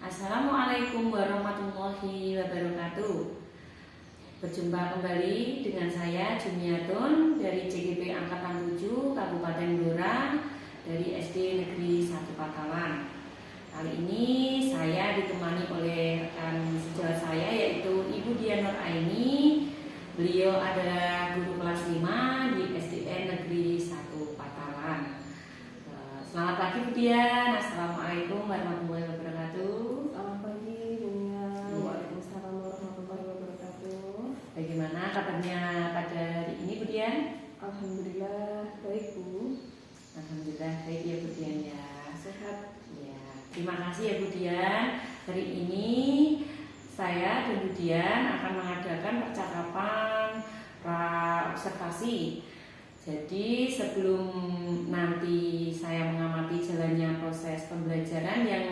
Assalamualaikum warahmatullahi wabarakatuh. Berjumpa kembali dengan saya Jumiatun dari CGP Angkatan 7 Kabupaten Blora dari SD Negeri 1 Patalan. Kali ini saya ditemani oleh rekan sejawat saya yaitu Ibu Dian Nur Aini. Beliau adalah guru kelas 5 di SDN Negeri 1 Patalan. Selamat pagi Bu Dian. Assalamualaikum warahmatullahi wabarakatuh. Selamat pagi Dunia. Waalaikumsalam warahmatullahi wabarakatuh. Bagaimana kabarnya pada hari ini Bu Dian? Alhamdulillah baik Bu. Alhamdulillah baik ya Bu Dian ya. Sehat. Ya, terima kasih ya Bu Dian. Hari ini saya dan Bu Dian akan mengadakan percakapan pra-observasi. Jadi sebelum nanti saya mengamati jalannya proses pembelajaran yang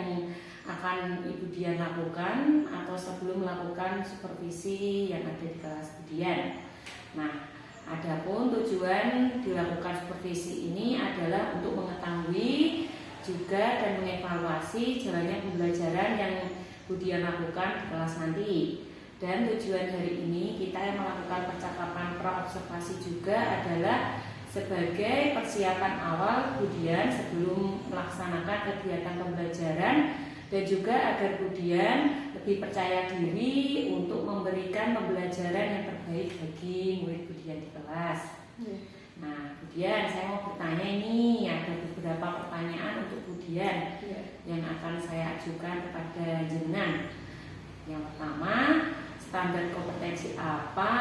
akan Ibu Dian lakukan atau sebelum melakukan supervisi yang ada di kelas Bu Dian. Nah, adapun tujuan dilakukan supervisi ini adalah untuk mengetahui juga dan mengevaluasi jalannya pembelajaran yang Bu Dian lakukan di kelas nanti. Dan tujuan hari ini kita yang melakukan percakapan pra-observasi juga adalah sebagai persiapan awal Bu Dian sebelum melaksanakan kegiatan pembelajaran dan juga agar Bu Dian lebih percaya diri untuk memberikan pembelajaran yang terbaik bagi murid Bu Dian di kelas. Nah, Bu Dian, saya mau bertanya ini, ada beberapa pertanyaan untuk Bu Dian yang akan saya ajukan kepada jenengan. Yang pertama, standar kompetensi apa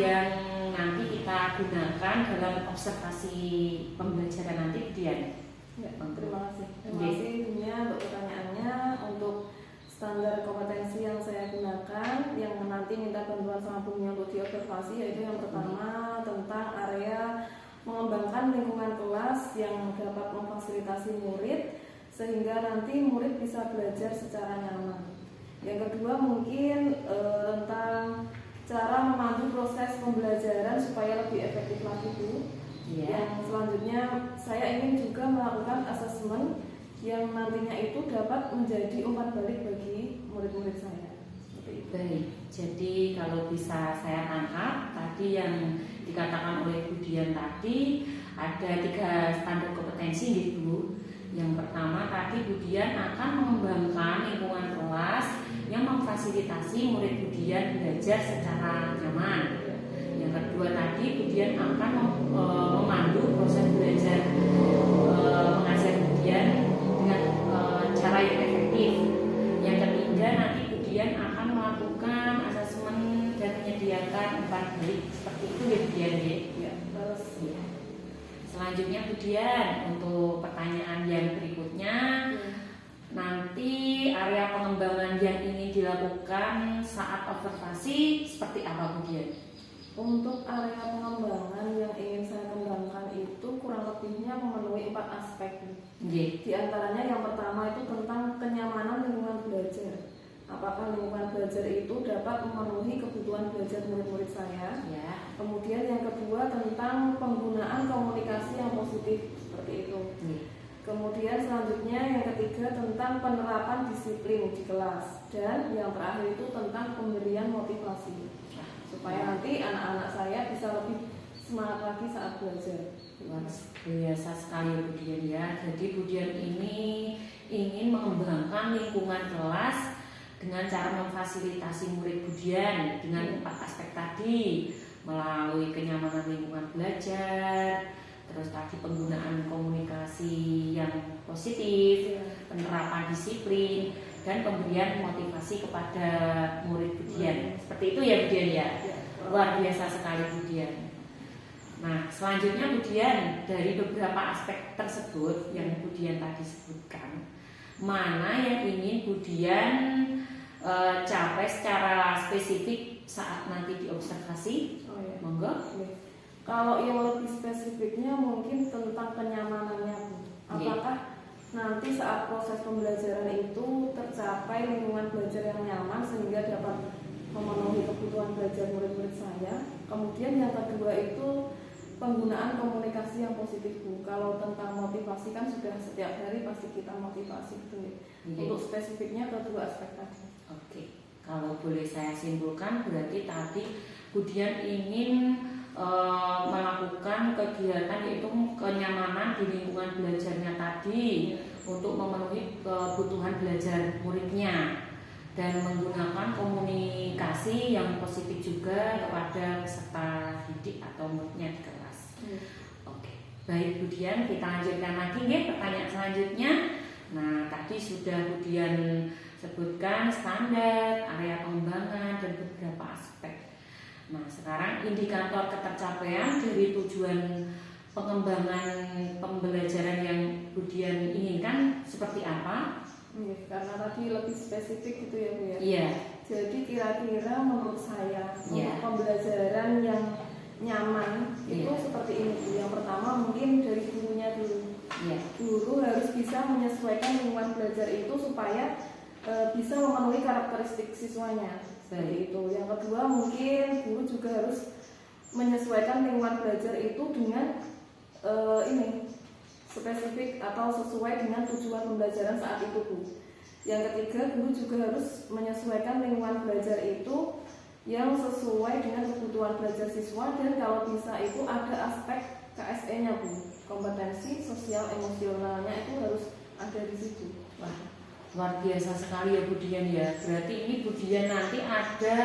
yang nanti kita gunakan dalam observasi pembelajaran nanti Bu Dian? Ya, terima kasih. Terima kasih Dunia untuk pertanyaannya. Untuk standar kompetensi yang saya gunakan, yang nanti minta bantuan sama Dunia untuk diobservasi, yaitu yang pertama tentang area mengembangkan lingkungan kelas yang dapat memfasilitasi murid sehingga nanti murid bisa belajar secara nyaman. Yang kedua mungkin tentang cara memandu proses pembelajaran supaya lebih efektif lagi Bu. Yang selanjutnya saya ingin juga melakukan asesmen yang nantinya itu dapat menjadi umpan balik bagi murid-murid saya. Baik, jadi kalau bisa saya tangkap tadi yang dikatakan oleh Bu Dian tadi ada 3 standar kompetensi gitu Bu. Yang pertama tadi Bu Dian akan mengembangkan lingkungan kelas yang memfasilitasi murid Bu Dian belajar secara nyaman. Yang kedua tadi Bu Dian akan memandu proses belajar mengajar Bu Dian dengan cara yang efektif. Yang ketiga nanti Bu Dian akan melakukan asesmen dan menyediakan umpan balik seperti itu ya Bu Dian ya. Terus Ya. Selanjutnya Bu Dian untuk pertanyaan yang berikutnya. Nanti area pengembangan yang ingin dilakukan saat observasi seperti apa Bu Dian? untuk area pengembangan yang ingin saya kembangkan itu kurang lebihnya memenuhi 4 aspek. Di antaranya yang pertama itu tentang kenyamanan lingkungan belajar. Apakah lingkungan belajar itu dapat memenuhi kebutuhan belajar murid-murid saya? Ya. Kemudian yang kedua tentang penggunaan komunikasi yang positif seperti itu. Kemudian selanjutnya yang ketiga tentang penerapan disiplin di kelas. Dan yang terakhir itu tentang pemberian motivasi supaya nanti anak-anak saya bisa lebih semangat lagi saat belajar. Luar biasa sekali Bu Dian ya. Jadi Bu Dian ini ingin mengembangkan lingkungan kelas dengan cara memfasilitasi murid Bu Dian dengan 4 aspek tadi, melalui kenyamanan lingkungan belajar, terus tadi penggunaan komunikasi yang positif, penerapan disiplin, dan pemberian motivasi kepada murid Bu Dian. Seperti itu ya Bu Dian ya. Luar biasa sekali Bu Dian. Nah, selanjutnya Bu Dian, dari beberapa aspek tersebut yang Bu Dian tadi sebutkan, mana yang ingin Bu Dian capai secara spesifik saat nanti diobservasi? Monggo. Kalau yang lebih spesifiknya mungkin tentang kenyamanannya Bu. Apakah nanti saat proses pembelajaran itu tercapai lingkungan belajar yang nyaman sehingga dapat memenuhi kebutuhan belajar murid-murid saya. Kemudian yang kedua itu penggunaan komunikasi yang positif Bu. Kalau tentang motivasi kan sudah setiap hari pasti kita motivasi gitu ya. Untuk spesifiknya ke dua aspek tadi. Oke, kalau boleh saya simpulkan berarti tadi Budian ingin melakukan kegiatan yaitu kenyamanan di lingkungan belajarnya tadi untuk memenuhi kebutuhan belajar muridnya dan menggunakan komunikasi yang positif juga kepada peserta didik atau muridnya di kelas. Oke, baik Budian, kita lanjutkan lagi ya pertanyaan selanjutnya. Nah, tadi sudah Budian sebutkan standar, area pengembangan dan beberapa aspek. Nah, sekarang indikator ketercapaian dari tujuan pengembangan pembelajaran yang Budian inginkan seperti apa? Karena tadi lebih spesifik gitu ya Bu ya. Iya. Jadi kira-kira menurut saya untuk pembelajaran yang nyaman itu seperti ini Bu. Yang pertama mungkin dari gurunya dulu. Guru harus bisa menyesuaikan lingkungan belajar itu supaya bisa memenuhi karakteristik siswanya. Seperti itu. Yang kedua mungkin guru juga harus menyesuaikan lingkungan belajar itu dengan spesifik atau sesuai dengan tujuan pembelajaran saat itu Bu. Yang ketiga guru juga harus menyesuaikan lingkungan belajar itu yang sesuai dengan kebutuhan belajar siswa, dan kalau bisa itu ada aspek KSE-nya Bu, kompetensi sosial emosionalnya itu harus ada di situ. Wah, luar biasa sekali ya Budian ya. Berarti ini Budian nanti ada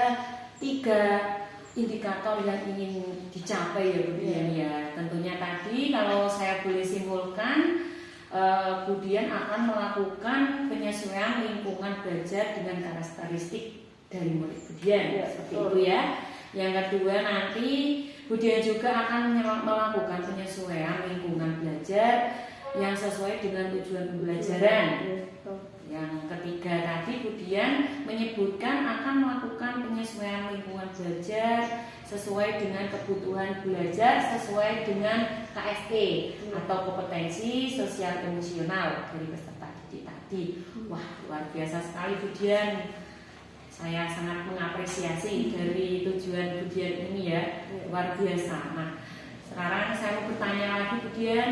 3 indikator yang ingin dicapai ya Budian ya. Tentunya tadi kalau saya boleh simpulkan, Budian akan melakukan penyesuaian lingkungan belajar dengan karakteristik dari murid Budian, seperti itu ya. Yang kedua nanti Budian juga akan melakukan penyesuaian lingkungan belajar yang sesuai dengan tujuan pembelajaran. Yang ketiga tadi Budian menyebutkan akan melakukan penyesuaian lingkungan belajar sesuai dengan kebutuhan belajar, sesuai dengan KSE atau kompetensi sosial emosional dari peserta didik tadi. Wah, luar biasa sekali Budian. Saya sangat mengapresiasi dari tujuan Budian ini ya, luar biasa. Nah, sekarang saya mau bertanya lagi Budian.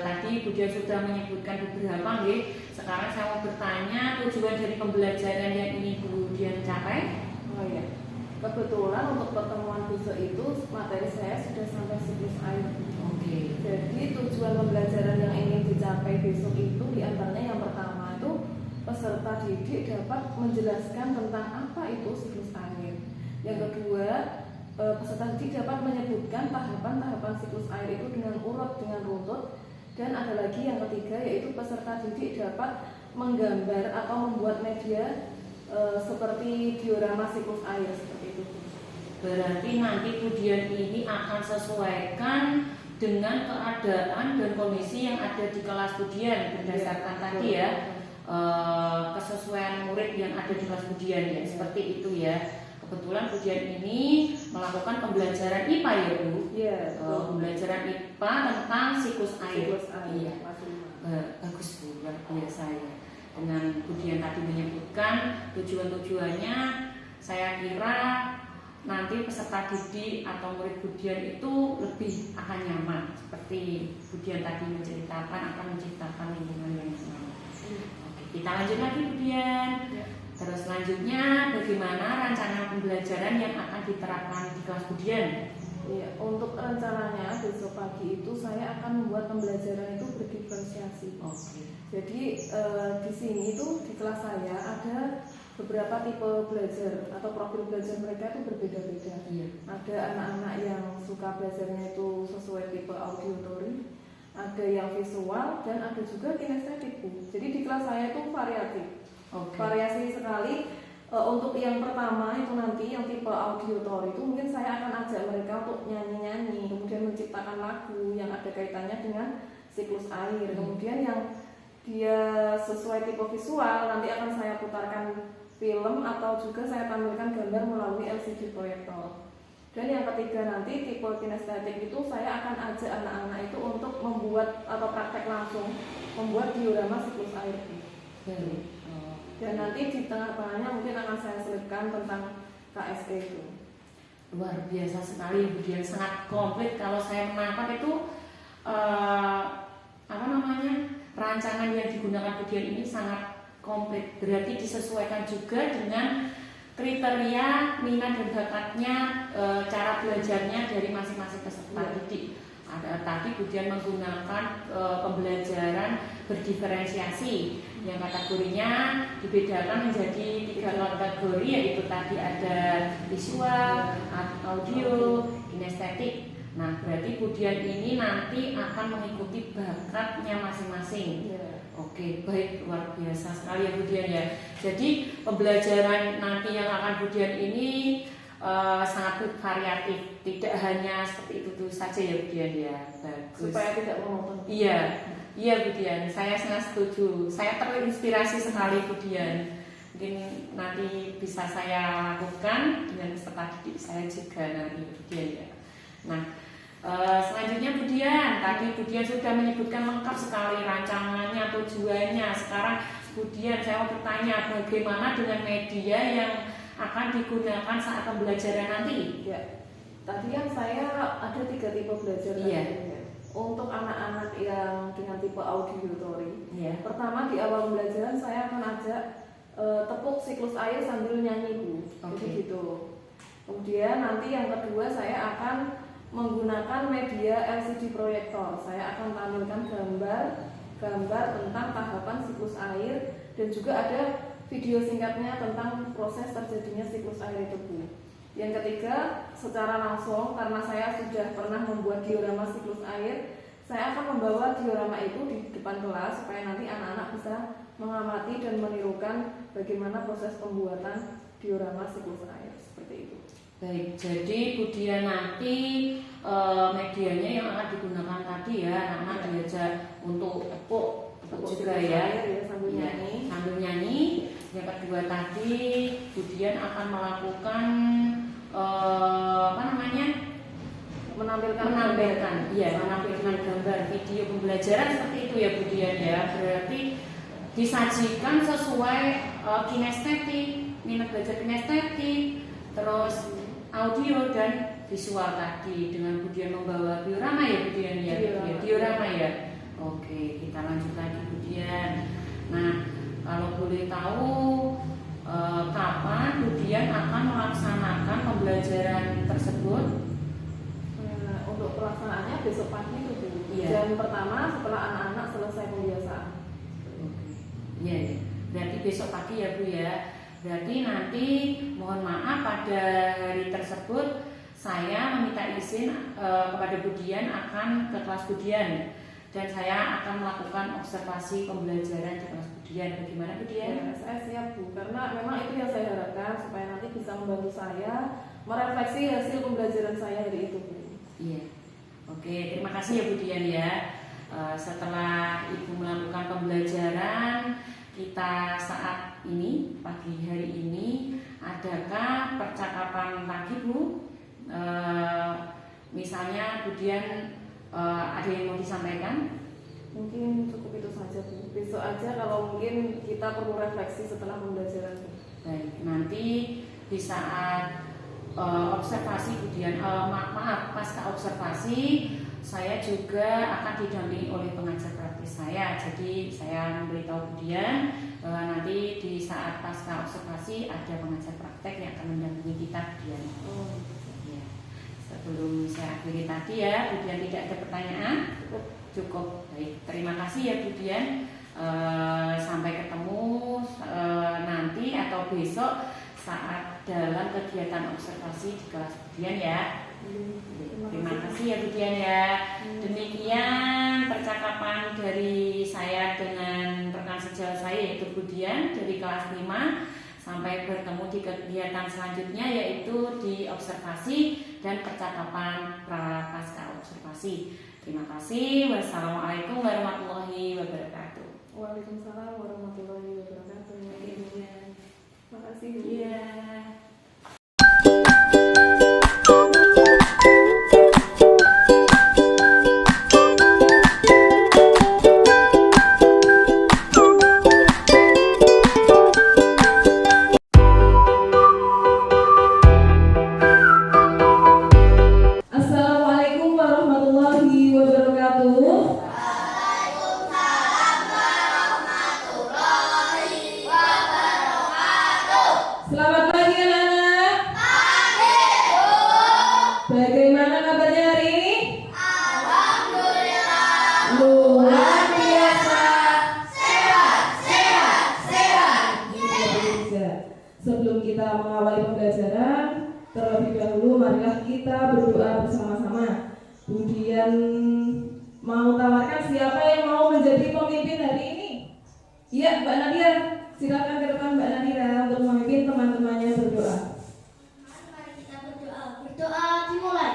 Tadi Budian sudah menyebutkan beberapa nih. Sekarang saya mau bertanya tujuan dari pembelajaran yang ingin Budian capai. Oh iya, kebetulan untuk pertemuan besok itu materi saya sudah sampai siklus air. Oke. Jadi tujuan pembelajaran yang ingin dicapai besok itu diantaranya yang pertama itu peserta didik dapat menjelaskan tentang apa itu siklus air. Yang kedua, peserta didik dapat menyebutkan tahapan-tahapan siklus air itu dengan urut, dengan runtut. Dan ada lagi yang ketiga, yaitu peserta didik dapat menggambar atau membuat media seperti diorama siklus air, seperti itu. Berarti nanti Budian ini akan sesuaikan dengan keadaan dan kondisi yang ada di kelas Budian berdasarkan tadi ya kesesuaian murid yang ada di kelas Budian ya, seperti itu ya. Kebetulan Budian ini melakukan pembelajaran IPA ya Bu. Iya. Pembelajaran IPA tentang siklus air. Iya. Bagus Bu, luar biasa ya. Dengan Budian tadi menyebutkan tujuan-tujuannya, saya kira nanti peserta didik atau murid Budian itu lebih akan nyaman. Seperti Budian tadi menceritakan akan menciptakan lingkungan yang nyaman. Oke, kita lanjut lagi Budian. Terus selanjutnya bagaimana rancangan pembelajaran yang akan diterapkan di kelas Budian? Iya, untuk rencananya besok pagi itu saya akan membuat pembelajaran itu berdiferensiasi. Oke. Jadi di sini itu di kelas saya ada beberapa tipe belajar atau profil belajar mereka itu berbeda-beda. Iya. Ada anak-anak yang suka belajarnya itu sesuai tipe auditory, ada yang visual, dan ada juga kinestetik. Jadi di kelas saya itu variatif. Variasi sekali. Untuk yang pertama itu nanti yang tipe auditory itu mungkin saya akan ajak mereka untuk nyanyi-nyanyi, kemudian menciptakan lagu yang ada kaitannya dengan siklus air. Kemudian yang dia sesuai tipe visual nanti akan saya putarkan film atau juga saya tampilkan gambar melalui LCD proyektor. Dan yang ketiga nanti tipe kinestetik itu saya akan ajak anak-anak itu untuk membuat atau praktek langsung membuat diorama siklus air. Dan nanti di tengah-tengahnya mungkin akan saya selipkan tentang KSE itu. luar biasa sekali Bu Dian, sangat komplit. Kalau saya menangkap itu rancangan yang digunakan Bu Dian ini sangat komplit, berarti disesuaikan juga dengan kriteria minat dan bakatnya, cara belajarnya dari masing-masing peserta didik. Ada tadi Bu Dian menggunakan pembelajaran berdiferensiasi yang kategorinya dibedakan menjadi 3 kategori, yaitu tadi ada visual, audio, kinestetik. Nah, berarti Bu Dian ini nanti akan mengikuti bakatnya masing-masing. Oke, baik, luar biasa sekali ya Bu Dian ya. Jadi pembelajaran nanti yang akan Bu Dian ini sangat variatif, tidak hanya seperti itu saja ya Bu Dian ya. Bagus. Supaya tidak monoton. Iya Bu Dian, saya sangat setuju. Saya terinspirasi sekali Bu Dian. Mungkin nanti bisa saya lakukan dengan peserta didik saya juga nanti Bu Dian ya. Nah, selanjutnya Bu Dian, tadi Bu Dian sudah menyebutkan lengkap sekali rancangannya, tujuannya. Sekarang Bu Dian, saya mau bertanya, bagaimana dengan media yang akan digunakan saat pembelajaran nanti? Ya, tadi kan saya ada 3 tipe belajar. Untuk anak-anak yang dengan tipe auditory, pertama di awal pembelajaran saya akan ajak tepuk siklus air sambil nyanyi Bu. Jadi gitu. Kemudian nanti yang kedua saya akan menggunakan media LCD proyektor. Saya akan tampilkan gambar tentang tahapan siklus air, dan juga ada video singkatnya tentang proses terjadinya siklus air itu Bu. Yang ketiga, secara langsung karena saya sudah pernah membuat diorama siklus air, saya akan membawa diorama itu di depan kelas supaya nanti anak-anak bisa mengamati dan menirukan bagaimana proses pembuatan diorama siklus air, seperti itu. Baik, jadi Bu Dian nanti medianya yang akan digunakan tadi ya, anak-anak diajak untuk tepuk juga ya, sambil nyanyi. Sambil nyanyi. Yang kedua tadi Bu Dian akan melakukan menampilkan gambar video pembelajaran seperti itu ya Bu Dian ya. Berarti disajikan sesuai kinestetik, minat belajar kinestetik, terus audio dan visual tadi, dengan Bu Dian membawa diorama ya Bu Dian ya. Diorama ya. Oke, kita lanjut lagi Bu Dian. Nah, kalau boleh tahu kapan Bu Dian akan melaksanakan pembelajaran tersebut? Untuk pelaksanaannya besok pagi itu Bu. Jam pertama setelah anak-anak selesai pembiasaan. Iya, berarti besok pagi ya Bu ya. Berarti nanti mohon maaf pada hari tersebut saya meminta izin kepada Bu Dian akan ke kelas Bu Dian, dan saya akan melakukan observasi pembelajaran di kelas Bu Dian. Bagaimana Bu Dian? Ya, saya siap Bu, karena memang itu yang saya harapkan supaya nanti bisa membantu saya merefleksi hasil pembelajaran saya hari itu Bu. Iya. Oke, terima kasih ya Bu Dian ya. Setelah Ibu melakukan pembelajaran kita saat ini, pagi hari ini, adakah percakapan lagi Bu? Misalnya Bu Dian ada yang mau disampaikan? Mungkin cukup itu saja Bu. Besok aja kalau mungkin kita perlu refleksi setelah pembelajaran Bu. Baik, nanti di saat observasi Bu Dian, pasca observasi saya juga akan didampingi oleh pengajar praktis saya. Jadi saya memberitahu Bu Dian bahwa nanti di saat pasca observasi ada pengajar praktek yang akan mendampingi kita Bu Dian. Ya. Sebelum saya akhiri tadi ya, Bu Dian tidak ada pertanyaan? Cukup. Baik, terima kasih ya Bu Dian. Sampai ketemu nanti atau besok saat dalam kegiatan observasi di kelas Bu Dian ya. Terima kasih ya Bu Dian ya. Demikian percakapan dari saya dengan rekan sejawat saya yaitu Bu Dian dari kelas 5. Sampai bertemu di kegiatan selanjutnya yaitu di observasi dan percakapan pasca observasi. Terima kasih. Wassalamualaikum warahmatullahi wabarakatuh. Waalaikumsalam warahmatullahi wabarakatuh. Terima kasih. Iya. Selamat pagi anak-anak. Pagi, Bu. Bagaimana kabarnya hari ini? Alhamdulillah. Luar biasa. Sehat. Sebelum kita mengawali pembelajaran, terlebih dahulu marilah kita berdoa bersama-sama. Kemudian mau tawarkan siapa yang mau menjadi pemimpin hari ini? Iya, Mbak Nadia. Silakan ke depan Mbak Nadia untuk memimpin teman-temannya berdoa. Mari kita berdoa. Berdoa dimulai.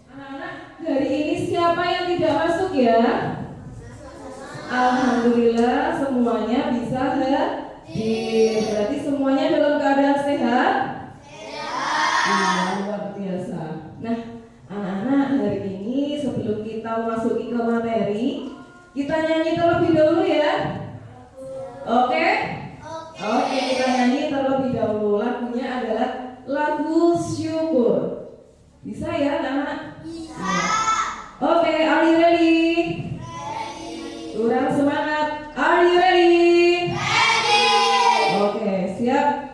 Anak-anak, hari ini siapa yang tidak masuk ya? Alhamdulillah semuanya bisa hadir. Berarti semuanya dalam keadaan sehat? Sehat. Luar biasa. Nah, anak-anak, hari ini sebelum kita memasuki ke materi, kita nyanyi terlebih dahulu ya. Oke? Oke, kita nyanyi terlebih dahulu. Lagunya adalah lagu syukur. Bisa ya, anak-anak? Bisa. Oke, are you ready? Kurang semangat. Are you ready? Ready. Oke, siap.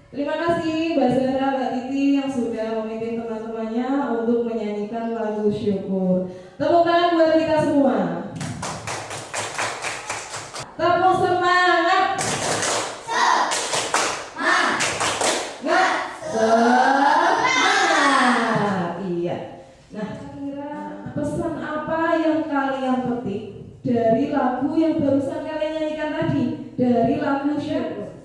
Terima kasih Mbak Zara, Mbak Titi yang sudah memimpin teman-temannya untuk menyanyikan lagu syukur. Tepuk tangan buat kita semua. Tepuk semangat. Semangat. Iya. Nah, kira pesan apa yang kalian petik dari lagu yang barusan kalian nyanyikan tadi? Dari lagu syukur.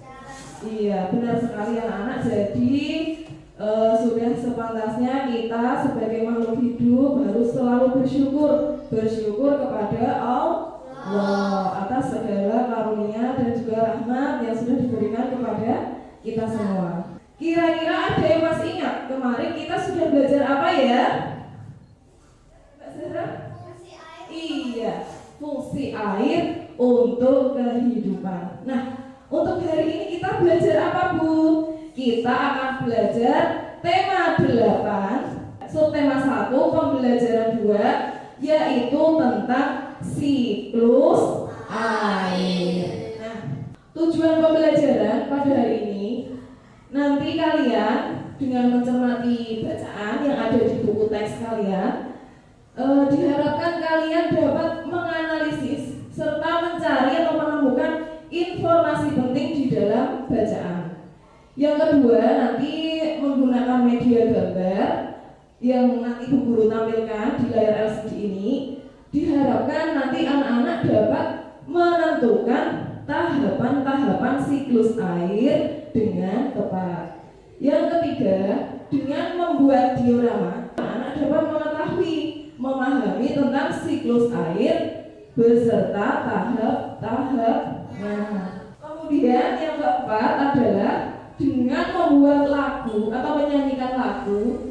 Iya, benar sekali anak-anak. Jadi sudah sepantasnya kita sebagai makhluk hidup harus selalu bersyukur kepada Allah atas segala karunia dan juga rahmat yang sudah diberikan kepada kita semua. Kira-kira ada yang masih ingat kemarin kita sudah belajar apa ya? Mbak Zahra? Iya, fungsi air untuk kehidupan. Nah, untuk hari ini kita belajar apa, Bu? Kita akan belajar tema 8, subtema 1, pembelajaran 2, yaitu tentang siklus air. Nah, tujuan pembelajaran pada hari ini, nanti kalian dengan mencermati bacaan yang ada di buku teks kalian, diharapkan kalian dapat menganalisis serta mencari atau menemukan informasi penting di dalam bacaan. Yang kedua, nanti menggunakan media gambar yang nanti Bu Guru tampilkan di layar LCD ini, diharapkan nanti anak-anak dapat menentukan tahapan-tahapan siklus air dengan tepat. Yang ketiga, dengan membuat diorama, anak dapat memahami tentang siklus air beserta tahap-tahapnya. Kemudian yang keempat adalah dengan membuat lagu atau menyanyikan lagu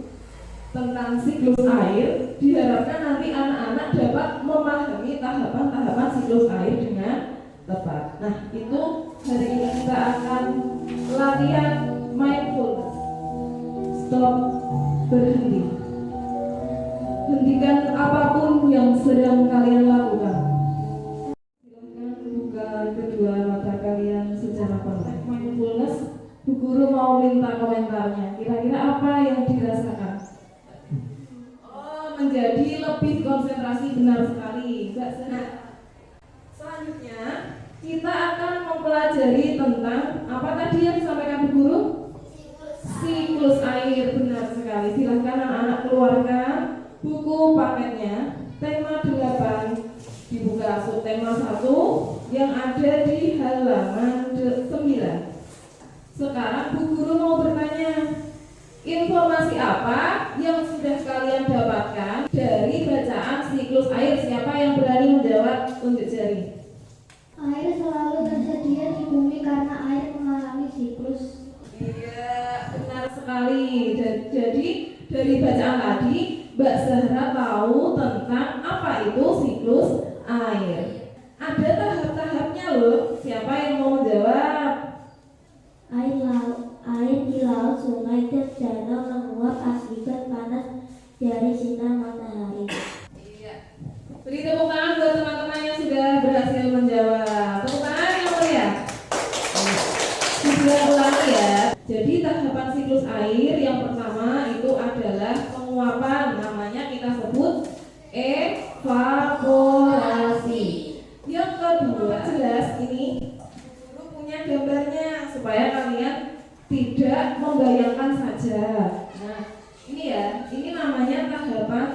tentang siklus air, diharapkan nanti anak-anak dapat memahami tahapan-tahapan siklus air dengan tepat. Nah, itu hari ini kita akan latihan mindfulness. Stop, berhenti. Hentikan apapun yang sedang kalian lakukan. Silakan buka kedua mata kalian secara penuh. Mindfulness, Bu Guru mau minta komentarnya. Kira-kira apa yang dirasakan? Oh, menjadi lebih konsentrasi, benar sekali. Nah, selanjutnya kita akan mempelajari tentang apa tadi yang disampaikan Bu Guru? Siklus air, benar sekali. Silahkan anak-anak keluarkan buku paketnya, tema 8, dibuka subtema 1 yang ada di halaman 9. Sekarang Bu Guru mau bertanya, informasi apa yang sudah kalian dapatkan dari bacaan siklus air? Siapa yang berani menjawab? Tunjuk jari. Air selalu tersedia di bumi karena air mengalami siklus. Iya, benar sekali. Jadi dari bacaan tadi, Mbak Zahra tahu tentang apa itu siklus air. Ada tahap-tahapnya loh. Siapa yang mau menjawab? Air di laut, sungai, dan danau menguap akibat panas dari sinar matahari. Iya. Beri tepuk tangan buat teman-teman yang sudah berhasil menjawab. Tepuk tangan yang mulia. Sudah ulangi ya. Jadi tahapan siklus air yang pertama itu adalah penguapan. Namanya kita sebut evaporasi. Yang kedua, jelas ini guru punya gambarnya supaya kalian tidak membayangkan saja. Nah, ini ya, ini namanya tahapan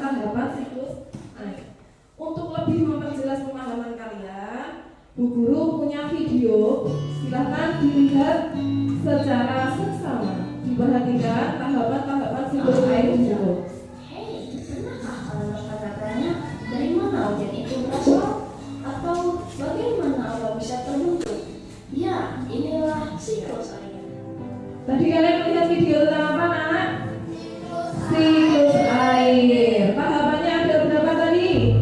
siklus air. Untuk lebih memperjelas pemahaman kalian, Bu Guru punya video. Silahkan dilihat secara seksama. Diperhatikan tahapan siklus air Bu Guru. Hei, pernahkah kalian kata-katanya dari mana hujan itu berasal? Atau bagaimana Allah bisa terbentuk? Ya, inilah siklus air. Tadi kalian melihat video tentang apa, anak? Siklus air. Tahapannya ada berapa tadi?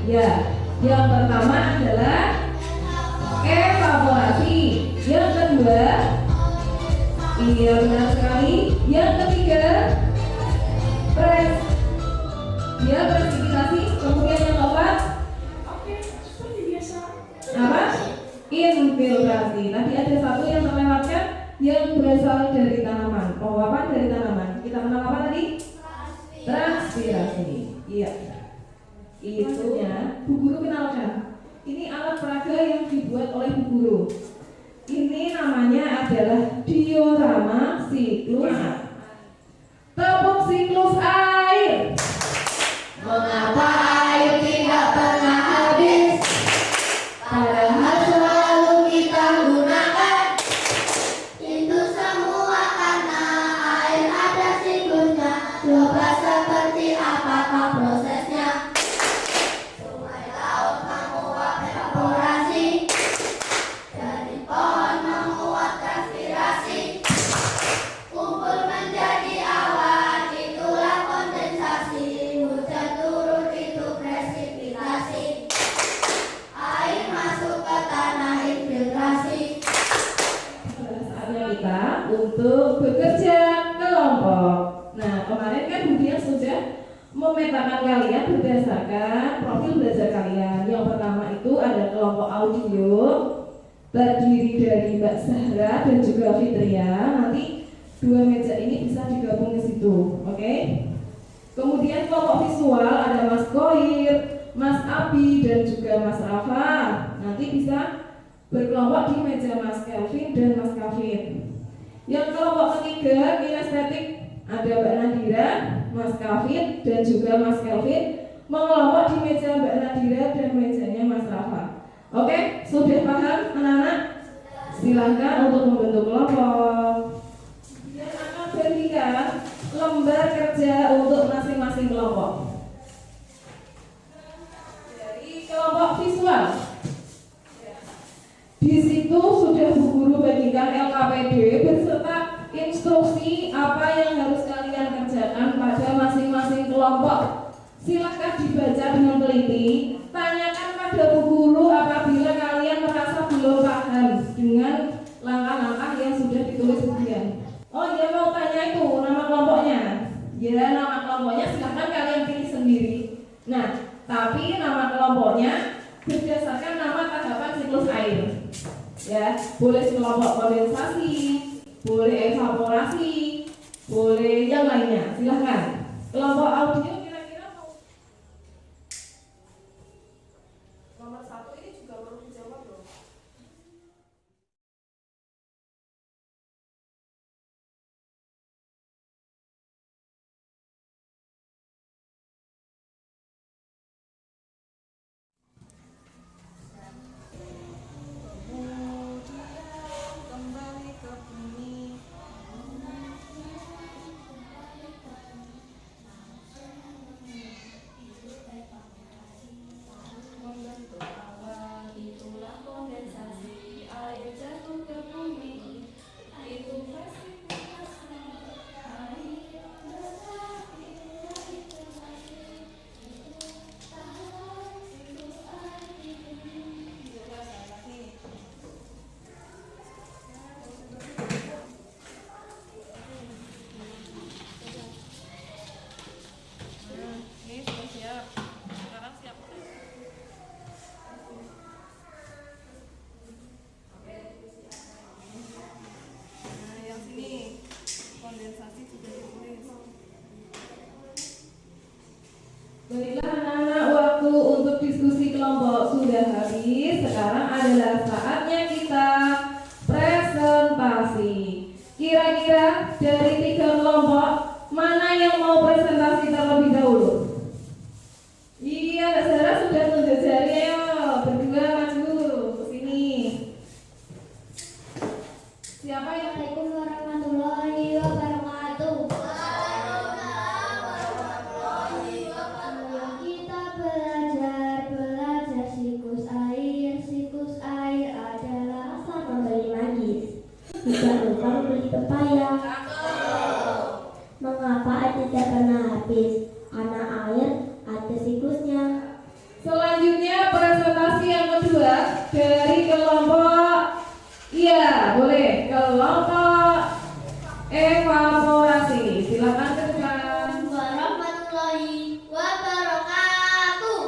Ya, yang pertama adalah evaporasi. Yang kedua, iya benar sekali. Yang ketiga, presipitasi. Kemudian yang keempat, Oke, seperti biasa. apa? Infiltrasi. Tadi ada satu yang terlewatkan yang berasal dari tanaman. Penguapan dari tanaman. Kita kenal apa tadi? Transpirasi. Iya. Itunya Bu Guru kenalkan. Ini alat peraga yang dibuat oleh Bu Guru. Ini namanya adalah diorama siklus. Tepuk siklus air. Mengapa air tidak pernah habis? Padahal selalu kita gunakan. Itu semua karena air ada siklusnya. Coba seperti apakah prosesnya? Sungai laut menguap evaporasi, dari pohon menguap transpirasi, kumpul menjadi awan, itulah kondensasi. Hujan turun itu presipitasi, air masuk ke tanah infiltrasi. Saatnya kita untuk bekerja kelompok. Nah, kemarin kan Bu Dian sudah memetakan kalian berdasarkan profil belajar kalian. Yang pertama itu ada kelompok audio terdiri dari Mbak Zahra dan juga Fitria. Nanti dua meja ini bisa digabung ke situ, oke? Kemudian kelompok visual ada Mas Koir, Mas Abi dan juga Mas Rafa. Nanti bisa berkelompok di meja Mas Kelvin dan Mas Kavin. Yang kelompok ketiga kinestetik ada Mbak Nadira, Mas Kavin dan juga Mas Kelvin mengelompok di meja Mbak Nadira dan mejanya Mas Rafa. Oke, sudah paham anak-anak? Silahkan untuk membentuk kelompok. Kemudian akan berikan lembar kerja untuk masing-masing kelompok. Dari kelompok visual. Di situ sudah Bu Guru bagikan LKPD beserta instruksi apa yang harus kalian kerjakan pada masing-masing kelompok. Silahkan dibaca dengan teliti. Tanyakan pada Bu Guru apabila kalian merasa belum paham dengan langkah-langkah yang sudah ditulis kemudian. Oh iya, mau tanya itu nama kelompoknya. Ya, nama kelompoknya silahkan kalian pilih sendiri. Nah, tapi nama kelompoknya berdasarkan nama tahapan siklus air. Ya, boleh kelompok kondensasi, boleh evaporasi, boleh yang lainnya. Silahkan. Kelompok audio kira-kira mau nomor 1 ini juga perlu dijawab loh. pepaya. Mengapa air tidak pernah habis? Karena air ada siklusnya. Selanjutnya presentasi yang kedua dari kelompok, iya boleh, kelompok evaporasi. Silakan ke depan. Warahmatullahi wabarakatuh.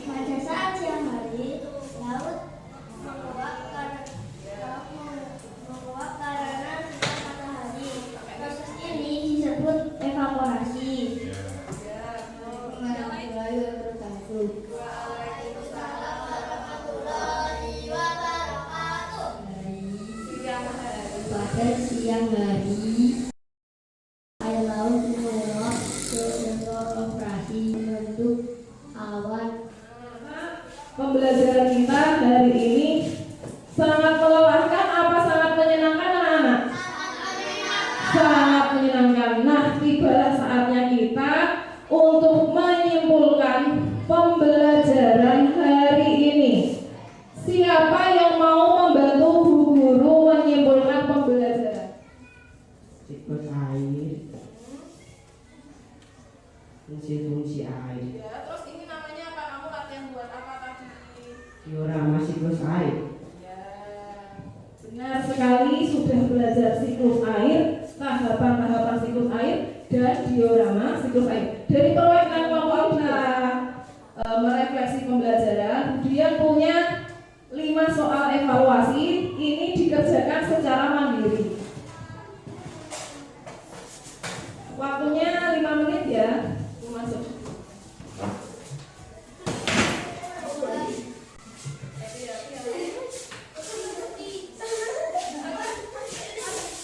Pada saat siang hari, laut menguap karena sinar matahari. Proses ini disebut evaporasi. Warahmatullahi wabarakatuh. Pada siang hari, air laut menguap ke evaporasi membentuk awan. Pembelajaran kita hari ini sangat melelahkan apa sangat menyenangkan anak-anak? Sangat menyenangkan. Nah, tibalah saatnya kita untuk menyimpulkan pembelajaran hari ini. Siapa yang mau membantu Bu Guru menyimpulkan pembelajaran? Siklus air, fungsi air, Ya, terus ini namanya apa? Kamu latihan buat apa tadi? diorama siklus air. Ya, benar sekali, sudah belajar siklus air, tahapan-tahapan siklus air, dan diorama siklus air. Dari perwakilan kelompok kita merefleksi pembelajaran, kemudian punya 5 soal evaluasi, ini dikerjakan secara mandiri. Waktunya 5 menit ya, masuk.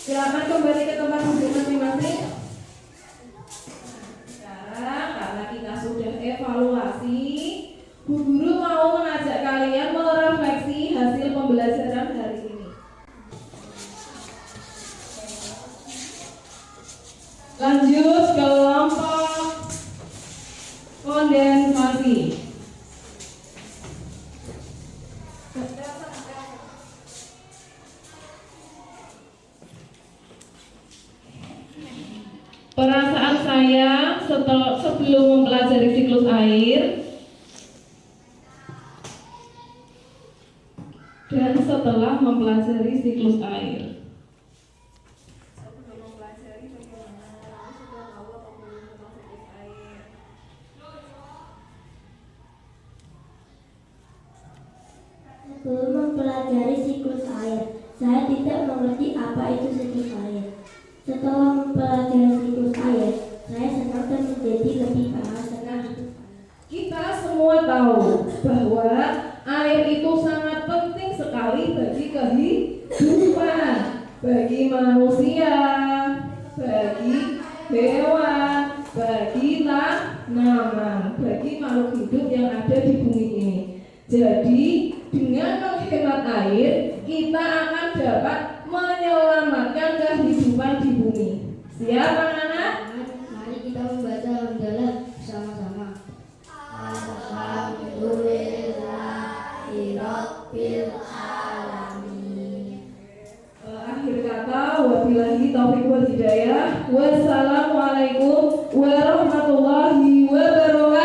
Silakan kembali ke tempat duduk masing-masing. Sekarang karena kita sudah evaluasi, Bu Guru mau mengajak kalian merefleksi hasil pembelajaran hari ini. Lanjut kelompok kondensasi. Perasaan saya sebelum mempelajari siklus air dan setelah mempelajari siklus air. Sebelum mempelajari bagaimana, sudah tahu apa belum tentang siklus air? Sebelum mempelajari siklus air, saya tidak mengerti apa itu siklus air. Setelah mempelajari siklus air, saya senang dan menjadi lebih paham tentang hidup. Kita semua tahu bahwa air itu sangat penting sekali bagi kehidupan, bagi manusia, bagi hewan, bagi tanaman, bagi makhluk hidup yang ada di bumi ini. Jadi, dengan menghemat air, kita akan dapat menyelamatkan kehidupan di bumi. Siap, anak-anak? Mari kita membaca hamdalah bersama-sama. Alhamdulillahirabbil alamin. Akhir kata, wabillahi taufiq wal hidayah. Wassalamualaikum warahmatullahi wabarakatuh.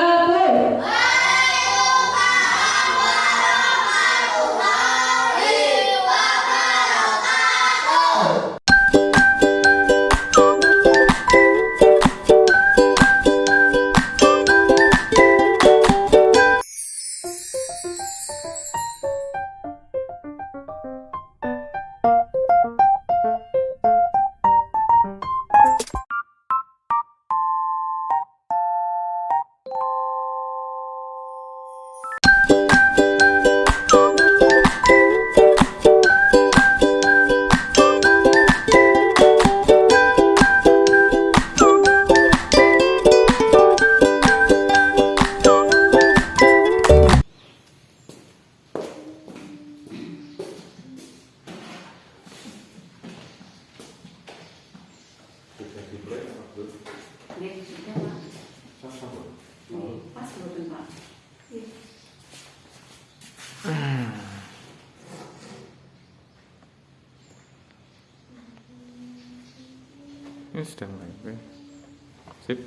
Ini sudah mulai. Oke. Sip.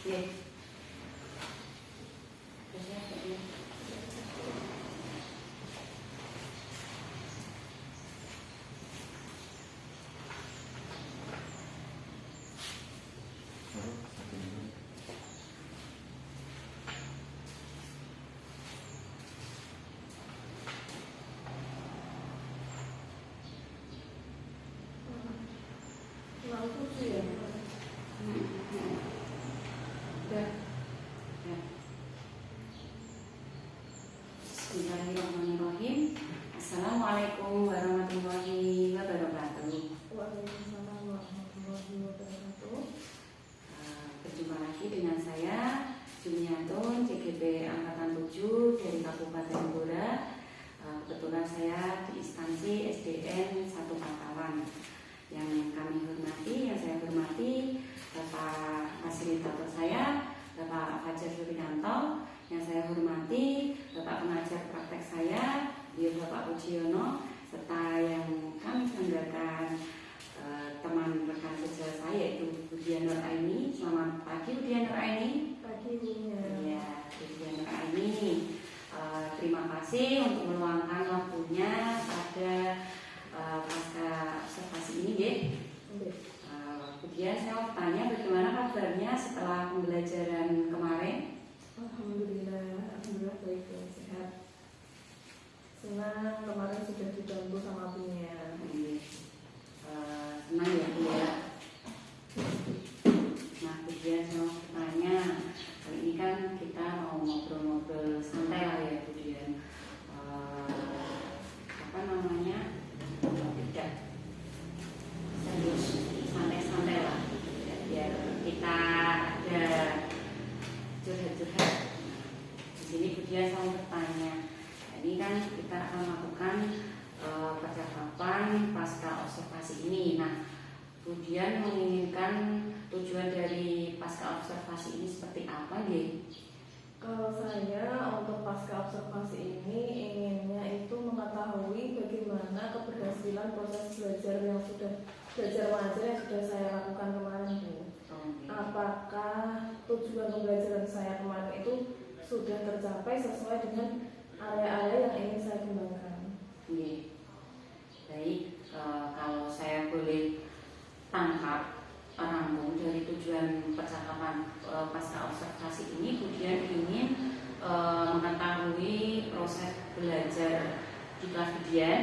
Oke. Lampu sih ya. Udah. Ya. Bismillahirrahmanirrahim. Assalamualaikum warahmatullahi wabarakatuh. Waalaikumsalam warahmatullahi wabarakatuh. Berjumpa lagi dengan saya Jumiatun, CGP Angkatan 7 dari Kabupaten Blora. Kebetulan saya di instansi SDN 1 Pangkalan. Yang kami hormati, yang saya hormati Bapak fasilitator saya, Bapak Fajar Suryanto. Yang saya hormati Bapak pengajar praktek saya, Bapak Pujiono, serta yang kami banggakan teman rekan kerja saya yaitu Budian Nur Aini. Selamat pagi Budian Nur Aini. Pagi Bunya. Ya, Budian Nur Aini. Terima kasih untuk meluangkan waktunya pada pasca observasi ini, ya. Kemudian saya mau tanya bagaimana kabarnya setelah pembelajaran kemarin? Alhamdulillah baik dan sehat. Senang kemarin sudah dibantu sama Bunya. Senang ya Bu ya. Nah, kemudian saya mau tanya, kali ini kan kita mau ngobrol-ngobrol santai lah ya kemudian apa namanya? Tidak serius, santai-santai lah ya, biar kita ada curhat-curhat. Di sini kemudian saya bertanya, ini kan kita akan melakukan percakapan pasca observasi ini. Nah, kemudian menginginkan tujuan dari pasca observasi ini seperti apa, Nggih? Kalau saya untuk pasca observasi ini inginnya itu mengetahui bagaimana keberhasilan proses belajar yang sudah mengajar yang sudah saya lakukan kemarin, Bu. Apakah tujuan pembelajaran saya kemarin itu sudah tercapai sesuai dengan area-area yang ingin saya kembangkan? Nggih. Baik, kalau saya boleh tangkap rangkum dari tujuan percakapan pasca observasi ini, kemudian ingin mengetahui proses belajar di kelas Budian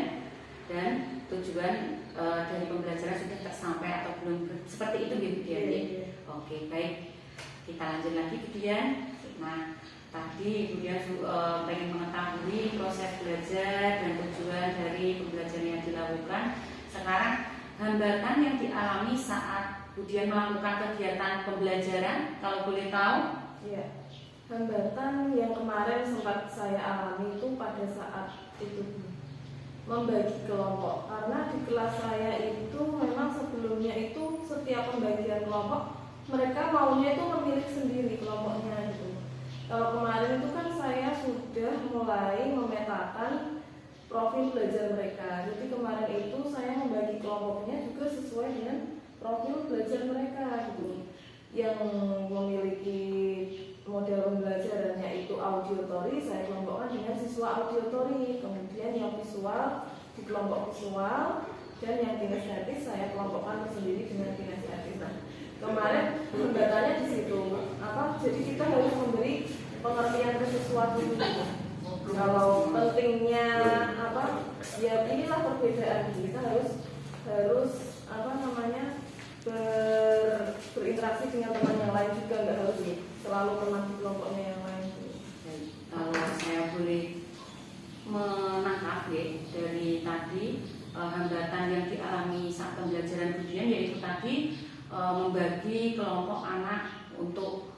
dan tujuan dari pembelajaran sudah tersampai atau belum, seperti itu gitu Budian. Oke, baik, kita lanjut lagi Budian. Nah, tadi Budian pengen mengetahui proses belajar dan tujuan dari pembelajaran yang dilakukan. Sekarang hambatan yang dialami saat Budian melakukan kegiatan pembelajaran, kalau boleh tahu? Ya, hambatan yang kemarin sempat saya alami itu pada saat itu membagi kelompok. Karena di kelas saya itu memang sebelumnya itu setiap pembagian kelompok mereka maunya itu memilih sendiri kelompoknya gitu. Kalau kemarin itu kan saya sudah mulai memetakan profil belajar mereka. Jadi kemarin itu saya membagi kelompoknya juga sesuai dengan profil belajar mereka gitu. Yang memiliki model pembelajarannya itu auditory, saya kelompokkan dengan siswa auditory. Kemudian yang visual di kelompok visual, dan yang kinestetis saya kelompokkan sendiri dengan kinestetis. Nah, kemarin hambatannya di situ. Jadi kita harus memberi pengertian ke sesuatu gitu. Kalau pentingnya ya inilah perbedaan, kita harus berinteraksi dengan teman yang lain juga, nggak harus selalu teman di kelompoknya yang lain. Kalau saya boleh menangkap ya, dari tadi hambatan yang dialami saat pembelajaran Budian yaitu tadi membagi kelompok anak untuk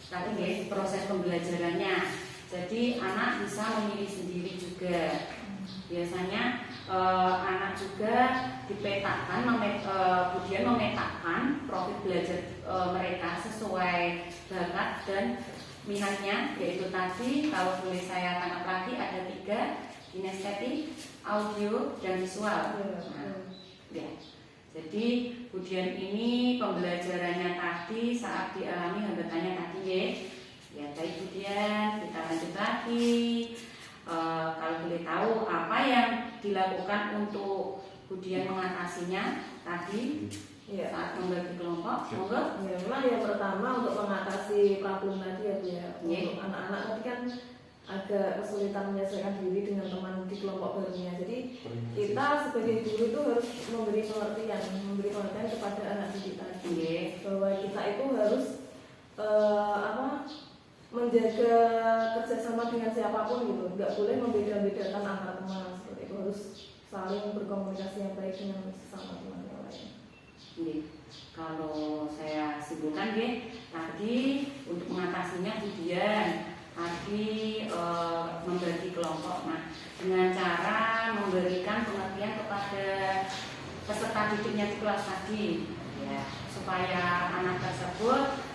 tadi ya, proses pembelajarannya. Jadi anak bisa memilih sendiri juga. Biasanya anak juga dipetakan, Budian memetakan profil belajar mereka sesuai bakat dan minatnya, yaitu tadi kalau boleh saya tangkap lagi ada 3, kinestetik, audio, dan visual. Nah, ya. Jadi Budian ini pembelajarannya tadi saat dialami hambatannya tadi ya. Ya baik Budian, kita lanjut lagi. Kalau boleh tahu apa yang dilakukan untuk Budian mengatasinya tadi Iya. saat membagi kelompok? Monggo. Ya, memang yang pertama untuk mengatasi problem tadi ya Bu ya. Iya. Untuk anak-anak tadi kan agak kesulitan menyesuaikan diri dengan teman di kelompok barunya. Jadi kita sebagai guru itu harus memberi pengertian kepada anak didik tadi Iya. bahwa kita itu harus menjaga kerjasama dengan siapapun gitu. Nggak boleh membeda-bedakan antar teman seperti itu, harus saling berkomunikasi yang baik dengan sesama teman yang lain. Nggih. Kalau saya simpulkan nggih, tadi untuk mengatasinya Budian tadi membagi kelompok. Nah, dengan cara memberikan pengertian kepada peserta didiknya di kelas tadi, ya, supaya anak tersebut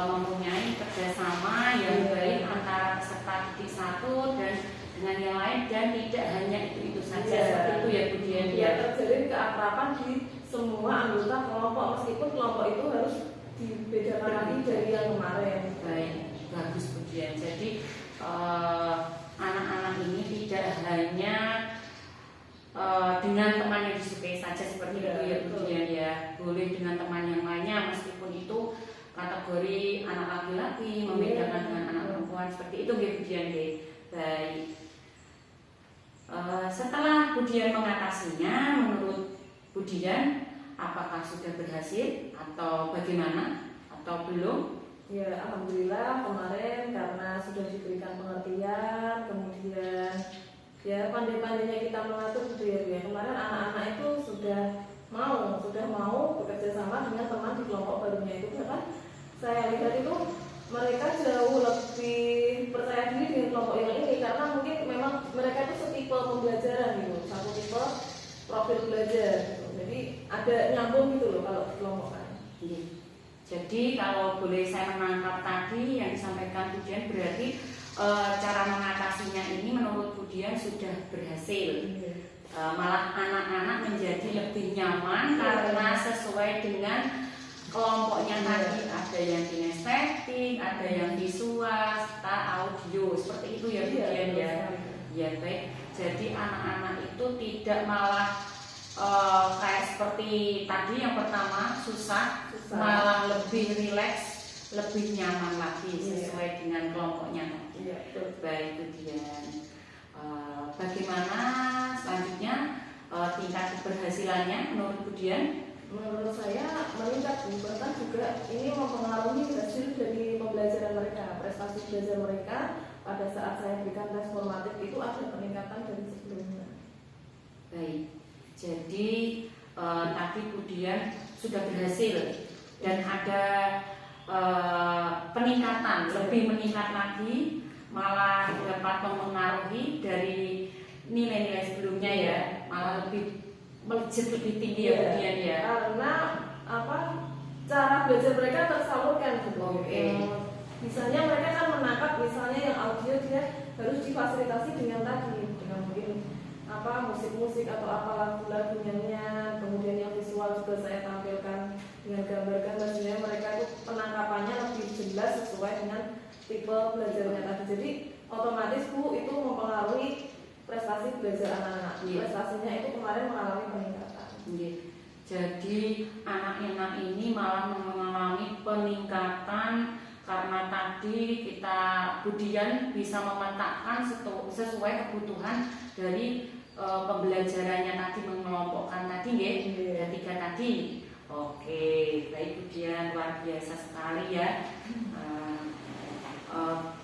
mempunyai kerjasama yang baik antara peserta didik satu dan dengan yang lain dan tidak hanya itu saja. Seperti itu ya Budian ya. Ya, terjalin keakraban di semua anggota kelompok meskipun kelompok itu harus dibedakan lagi dari yang kemarin. Baik, bagus Budian. Jadi anak-anak ini tidak hanya dengan teman yang disukai saja seperti itu ya Budian ya. Boleh dengan teman yang lainnya meskipun itu kategori anak laki-laki membedakan dengan anak perempuan seperti itu ya Budian ya. Baik. Setelah Budian mengatasinya, menurut Budian apakah sudah berhasil atau bagaimana atau belum? Ya, alhamdulillah kemarin karena sudah diberikan pengertian, kemudian ya pandai-pandainya kita mengatur gitu ya Bu ya. Kemarin anak-anak itu sudah mau bekerja sama dengan teman di kelompok barunya itu. Bahkan saya lihat itu mereka jauh lebih percaya diri dengan kelompok yang ini karena mungkin memang mereka itu setipe pembelajaran gitu, satu tipe profil belajar gitu. Jadi ada nyambung gitu loh kalau dikelompokkan. Jadi kalau boleh saya menangkap tadi yang disampaikan Budian berarti cara mengatasinya ini menurut Budian sudah berhasil. Malah anak-anak menjadi lebih nyaman karena sesuai dengan kelompoknya tadi, ada yang kinestetik, ada yang visual, serta audio, seperti itu ya Budian ya. Ya baik. Jadi anak-anak itu tidak malah kayak seperti tadi yang pertama susah, malah lebih rileks, lebih nyaman lagi sesuai dengan kelompoknya tadi. Baik Budian. Bagaimana selanjutnya tingkat keberhasilannya menurut Budian? Menurut saya meningkat, bahkan juga ini mempengaruhi hasil dari pembelajaran mereka, prestasi belajar mereka pada saat saya berikan tes formatif itu ada peningkatan dari sebelumnya. Baik, jadi tadi Budian sudah berhasil dan ada peningkatan, lebih meningkat lagi, malah dapat mempengaruhi dari nilai-nilai sebelumnya ya, malah lebih melejit lebih tinggi ya Budian ya. Karena cara belajar mereka tersalurkan gitu. Misalnya mereka kan menangkap misalnya yang audio dia harus difasilitasi dengan mungkin musik-musik atau lagu-lagu nyanyian, kemudian yang visual juga saya tampilkan dengan gambar-gambar sehingga mereka itu penangkapannya lebih jelas sesuai dengan tipe belajarnya tadi. Jadi otomatis Bu itu mempengaruhi prestasi belajar anak-anak. Prestasinya itu kemarin mengalami peningkatan. Jadi anak-anak ini malah mengalami peningkatan karena tadi kita Budian bisa memetakan sesuai kebutuhan dari pembelajarannya tadi, mengelompokkan tadi ada 3 tadi. Oke, baik Budian, luar biasa sekali ya.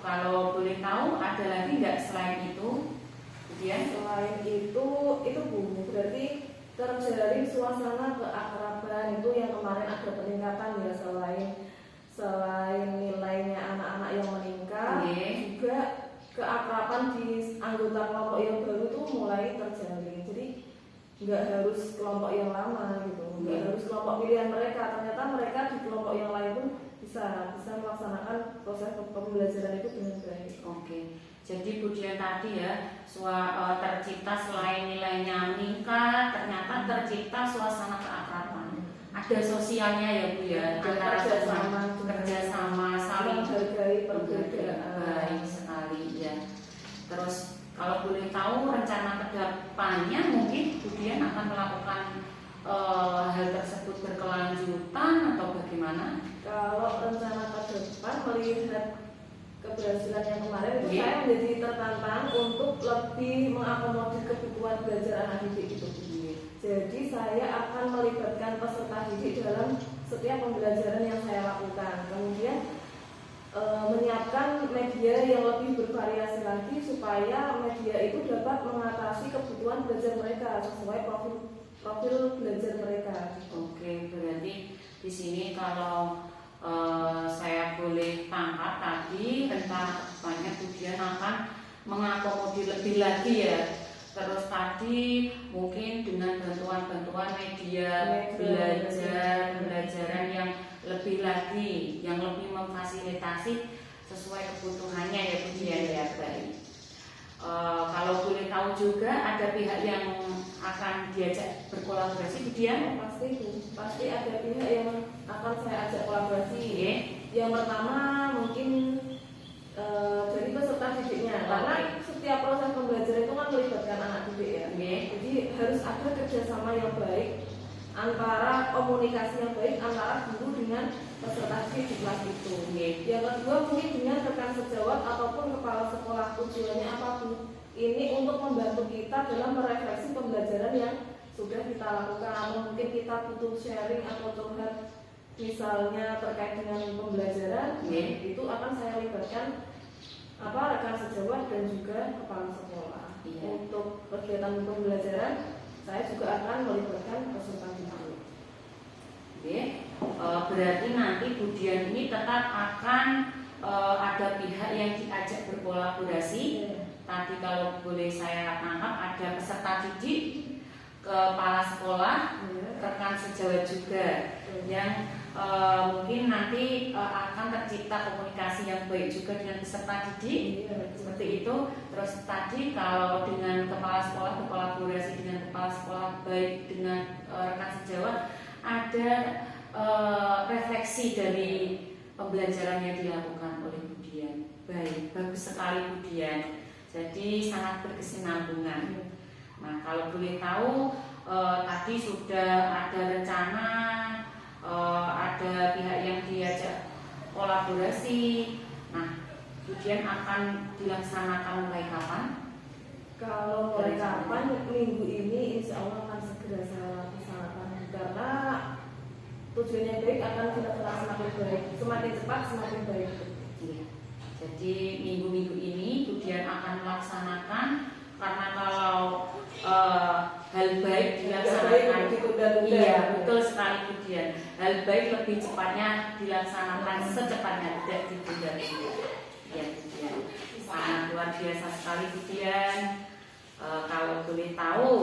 Kalau boleh tahu ada lagi nggak selain itu? Selain itu Bu, berarti terjalin suasana keakraban itu yang kemarin ada peningkatan ya, selain nilainya anak-anak yang meningkat, juga keakraban di anggota kelompok yang baru itu mulai terjalin. Jadi nggak harus kelompok yang lama gitu, nggak harus kelompok pilihan mereka. Ternyata mereka di kelompok yang lain pun bisa melaksanakan proses pembelajaran itu dengan baik. Oke. Jadi Budian tadi ya, tercipta selain nilainya meningkat, ternyata tercipta suasana keakraban. ada sosialnya ya Bu ya, antara kerjasama saling menghargai perbedaan. baik sekali ya. Terus kalau boleh tahu rencana kedepannya mungkin Budian akan melakukan hal tersebut berkelanjutan atau bagaimana? Kalau rencana ke depan melihat keberhasilan yang kemarin itu saya menjadi tertantang untuk lebih mengakomodir kebutuhan belajar anak didik itu. Jadi saya akan melibatkan peserta didik dalam setiap pembelajaran yang saya lakukan. Kemudian menyiapkan media yang lebih bervariasi lagi supaya media itu dapat mengatasi kebutuhan belajar mereka sesuai profil belajar mereka. Oke, berarti di sini kalau saya boleh tangkap tadi rencana kedepannya Budian akan mengakomodir lebih lagi ya. Terus tadi mungkin dengan bantuan-bantuan media pembelajaran yang lebih lagi, yang lebih memfasilitasi sesuai kebutuhannya ya Budian ya. Baik. Kalau boleh tahu juga ada pihak yang akan diajak berkolaborasi Budian? Pasti ada pihak yang akan saya ajak kolaborasi. Yang pertama mungkin dari peserta didiknya, karena setiap proses pembelajaran itu kan melibatkan anak didik ya. Jadi harus ada kerjasama yang baik antara komunikasi yang baik antara guru dengan peserta didik di kelas itu. Yang kedua mungkin dengan rekan sejawat ataupun kepala sekolah, tujuannya apapun ini untuk membantu kita dalam merefleksi pembelajaran yang sudah kita lakukan, atau mungkin kita butuh sharing atau curhat misalnya terkait dengan pembelajaran, itu akan saya libatkan rekan sejawat dan juga kepala sekolah. Untuk kegiatan pembelajaran saya juga akan melibatkan peserta didik. Berarti nanti Budian ini tetap akan ada pihak yang diajak berkolaborasi. Tadi kalau boleh saya tangkap ada peserta didik, kepala sekolah, rekan sejawat juga yang mungkin nanti akan tercipta komunikasi yang baik juga dengan peserta didik, seperti itu. Terus tadi kalau dengan kepala sekolah berkolaborasi dengan kepala sekolah baik dengan rekan sejawat, ada refleksi dari pembelajaran yang dilakukan oleh Budian. Baik, bagus sekali Budian. Jadi sangat berkesinambungan. Nah, kalau boleh tahu tadi sudah ada rencana, ada pihak yang diajak kolaborasi. Nah, Budian akan dilaksanakan mulai kapan? Kalau mulai kapan? Minggu ini insya Allah akan segera saya laksanakan, karena tujuannya baik akan dilaksanakan semakin baik, semakin cepat semakin baik. Jadi minggu-minggu ini Budian akan melaksanakan, karena kalau hal baik dilaksanakan, iya betul sekali Budian. Hal baik lebih cepatnya dilaksanakan secepatnya, tidak ditunda-tunda. Ya Budian, sangat luar biasa sekali Budian. Kalau boleh tahu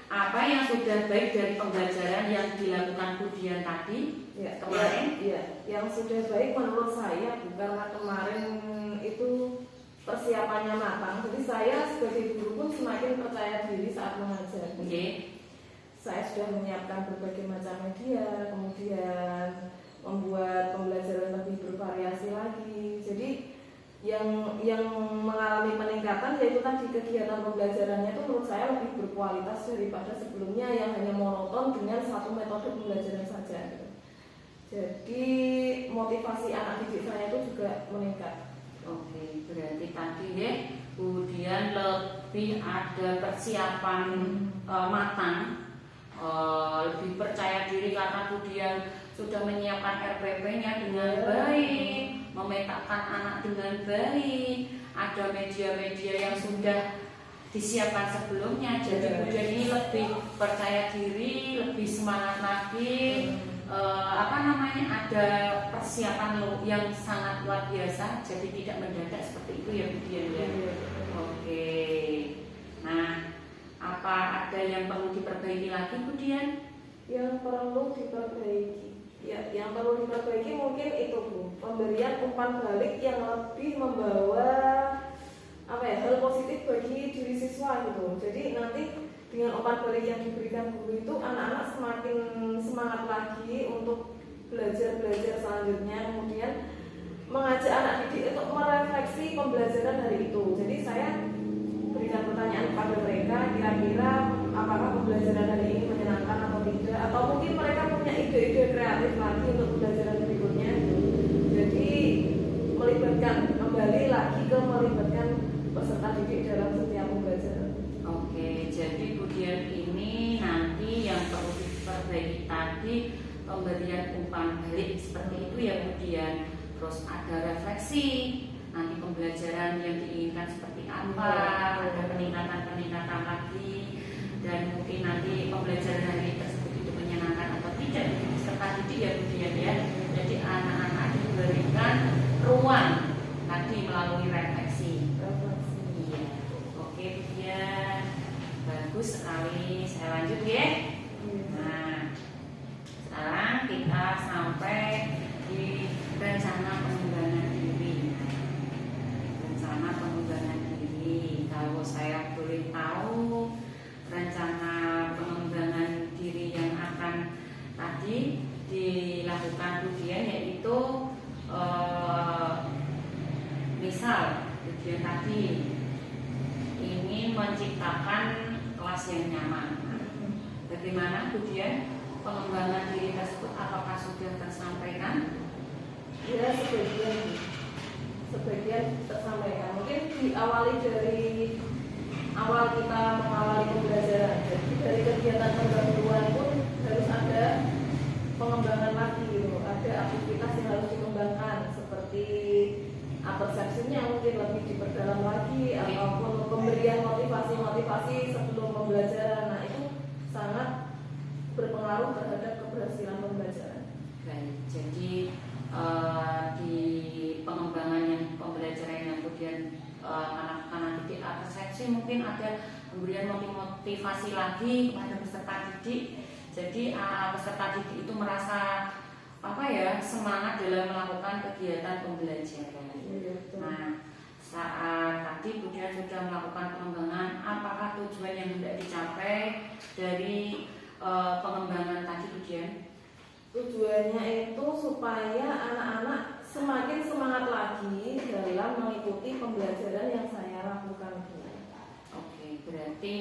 apa yang sudah baik dari pembelajaran yang dilakukan Budian tadi kemarin? Yang sudah baik menurut saya karena kemarin itu persiapannya matang, jadi saya sebagai guru pun semakin percaya diri saat mengajar. Saya sudah menyiapkan berbagai macam media, kemudian membuat pembelajaran lebih bervariasi lagi. Jadi yang mengalami peningkatan yaitu tadi kegiatan pembelajarannya itu menurut saya lebih berkualitas daripada sebelumnya yang hanya monoton dengan satu metode pembelajaran saja. Jadi motivasi anak didik saya itu juga meningkat. Oke, berarti tadi ya Budian lebih ada persiapan matang, lebih percaya diri karena Budian sudah menyiapkan RPP-nya dengan baik, memetakan anak dengan baik, ada media-media yang sudah disiapkan sebelumnya. Jadi Budian ini lebih percaya diri, lebih semangat lagi. Ada persiapan yang sangat luar biasa, jadi tidak mendadak seperti itu ya Budian ya. Oke. Nah, apa ada yang perlu diperbaiki lagi Budian? Yang perlu diperbaiki, yang perlu diperbaiki mungkin itu Bu, pemberian umpan balik yang lebih membawa hal positif bagi diri siswa gitu. Jadi nanti dengan umpan balik yang diberikan guru itu anak-anak semakin semangat lagi untuk belajar selanjutnya, kemudian mengajak anak didik untuk merefleksi pembelajaran hari itu. Jadi saya berikan pertanyaan kepada mereka, kira-kira apakah pembelajaran hari ini menyenangkan atau tidak, atau mungkin mereka punya ide-ide kreatif lagi untuk pembelajaran berikutnya. Jadi kembali lagi ke melibatkan peserta didik dalam setiap pembelajaran. Oke, jadi kemudian ini nanti yang perlu diperbaiki tadi pemberian umpan balik seperti itu ya kemudian, terus ada refleksi nanti pembelajaran yang diinginkan seperti apa, ada peningkatan lagi, dan mungkin nanti pembelajaran hari tersebut itu menyenangkan atau tidak bagi peserta didik ya kemudian ya. Jadi anak-anak diberikan ruang tadi melalui refleksi. Iya, oke kemudian bagus sekali. Saya lanjut ya. Nah, sekarang kita sampai di rencana pengembangan diri. Rencana pengembangan diri. Kalau saya boleh tahu, rencana pengembangan diri yang akan tadi dilakukan ujian yaitu misal ujian tadi ingin menciptakan kelas yang nyaman. Bagaimana ujian pengembangan diri tersebut, apakah sudah tersampaikan? Ya, sebagian tersampaikan. Mungkin diawali dari awal kita mengawali pembelajaran. Jadi dari kegiatan pendahuluan pun harus ada pengembangan lagi gitu. Ada aktivitas yang harus dikembangkan seperti persepsinya mungkin lebih diperdalam lagi, ataupun pemberian motivasi sebelum pembelajaran. Nah, itu sangat berpengaruh terhadap keberhasilan pembelajaran. Baik, jadi di pengembangan yang pembelajaran yang kemudian anak-anak didik persepsi mungkin ada pemberian motivasi lagi kepada peserta didik. Jadi peserta didik itu merasa semangat dalam melakukan kegiatan pembelajaran. Nah, saat tadi kemudian sudah melakukan pengembangan, apakah tujuan yang hendak dicapai dari pengembangan tadi kemudian? Tujuannya itu supaya anak-anak semakin semangat lagi dalam mengikuti pembelajaran yang saya lakukan. Oke, berarti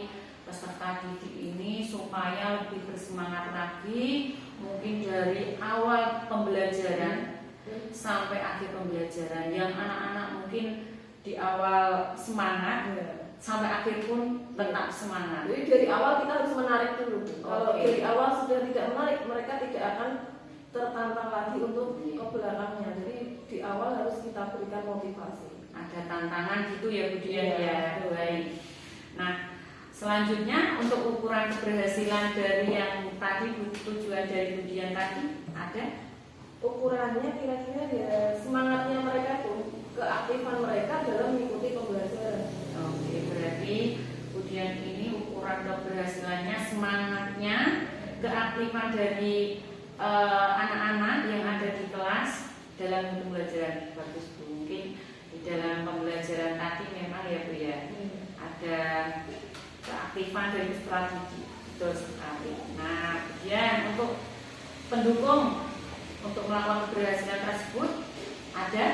peserta didik ini supaya lebih bersemangat lagi, mungkin dari awal pembelajaran sampai akhir pembelajaran. Yang anak-anak mungkin di awal semangat, sampai akhir pun tetap semangat. Jadi dari awal kita harus menarik dulu. Kalau dari awal sudah tidak menarik, mereka tidak akan tertantang lagi untuk ke belakangnya. Jadi di awal harus kita berikan motivasi. Ada tantangan gitu ya kemudian ya. Baik. Nah, selanjutnya untuk ukuran keberhasilan dari yang tadi, tujuan dari ujian tadi ada? Ukurannya kira-kira ya semangatnya mereka tuh, keaktifan mereka dalam mengikuti pembelajaran. Oke, berarti ujian ini ukuran keberhasilannya semangatnya, keaktifan dari anak-anak yang ada di kelas dalam pembelajaran. Bagus Bu, mungkin di dalam pembelajaran tadi memang ya Bu ya, ada keaktifan dari peserta didik, betul sekali. Nah, kemudian untuk pendukung untuk melakukan keberhasilan tersebut ada